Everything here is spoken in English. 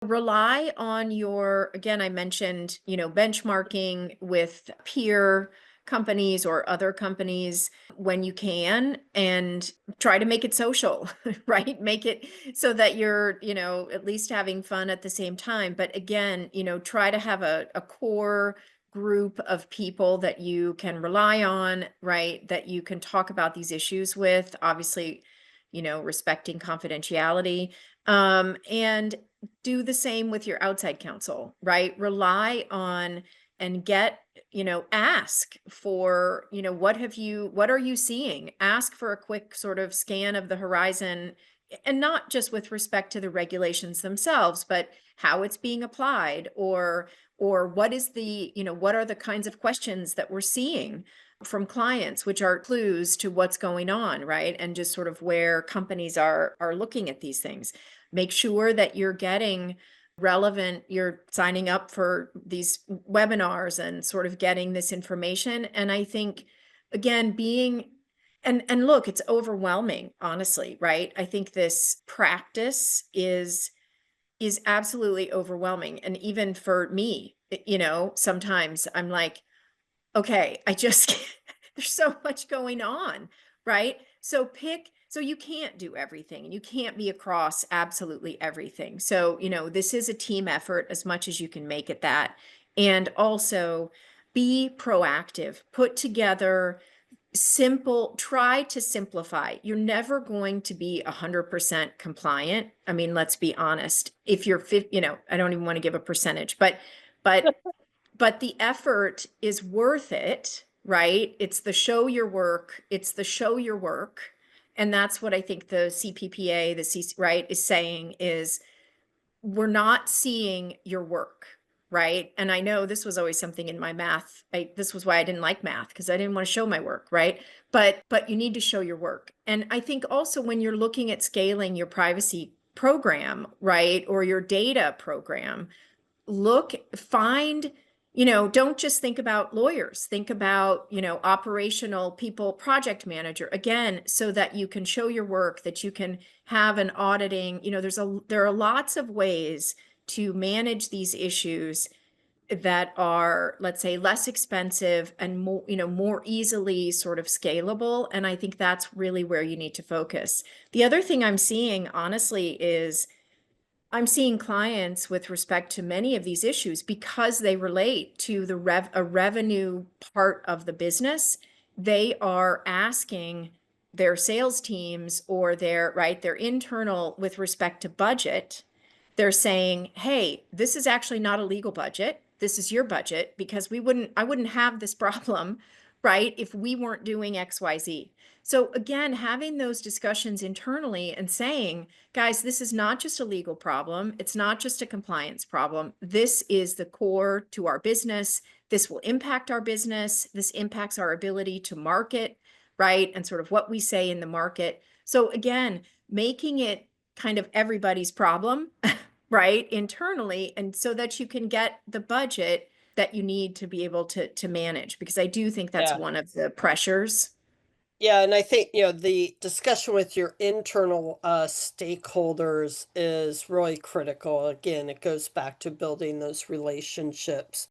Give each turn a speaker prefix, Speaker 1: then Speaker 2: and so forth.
Speaker 1: Rely on again, I mentioned, benchmarking with peer companies or other companies when you can, and try to make it social, right? Make it so that you're, at least having fun at the same time. But again, try to have a core group of people that you can rely on, right? That you can talk about these issues with, obviously, respecting confidentiality. And do the same with your outside counsel, right? Rely on and ask for, what are you seeing? Ask for a quick sort of scan of the horizon, and not just with respect to the regulations themselves, but how it's being applied, or what is what are the kinds of questions that we're seeing from clients, which are clues to what's going on, right? And just sort of where companies are looking at these things. Make sure that you're getting relevant, you're signing up for these webinars and sort of getting this information. And I think, again, and look, it's overwhelming, honestly, right? I think this practice is absolutely overwhelming. And even for me, sometimes I'm like, okay, I just there's so much going on, right? So you can't do everything, and you can't be across absolutely everything. So, this is a team effort as much as you can make it that. And also be proactive, put together try to simplify. You're never going to be 100% compliant. I mean, let's be honest. If you're, I don't even want to give a percentage, but but the effort is worth it, right? It's the show your work. It's the show your work. And that's what I think the CPPA, right, is saying is, we're not seeing your work, right? And I know this was always something in my math. This was why I didn't like math, because I didn't want to show my work, right? But you need to show your work. And I think also when you're looking at scaling your privacy program, right, or your data program, find, don't just think about lawyers, think about, operational people, project manager, again, so that you can show your work, that you can have an auditing, there are lots of ways to manage these issues that are, let's say, less expensive and more easily sort of scalable. And I think that's really where you need to focus. The other thing I'm seeing, honestly, is I'm seeing clients with respect to many of these issues, because they relate to a revenue part of the business. They are asking their sales teams, or their internal, with respect to budget. They're saying, hey, this is actually not a legal budget. This is your budget, because I wouldn't have this problem, right, if we weren't doing XYZ. So again, having those discussions internally and saying, guys, this is not just a legal problem. It's not just a compliance problem. This is the core to our business. This will impact our business. This impacts our ability to market, right? And sort of what we say in the market. So again, making it kind of everybody's problem, right, internally, and so that you can get the budget that you need to be able to manage, because I do think that's
Speaker 2: Yeah.
Speaker 1: one of the pressures.
Speaker 2: Yeah, and I think, the discussion with your internal stakeholders is really critical. Again, it goes back to building those relationships.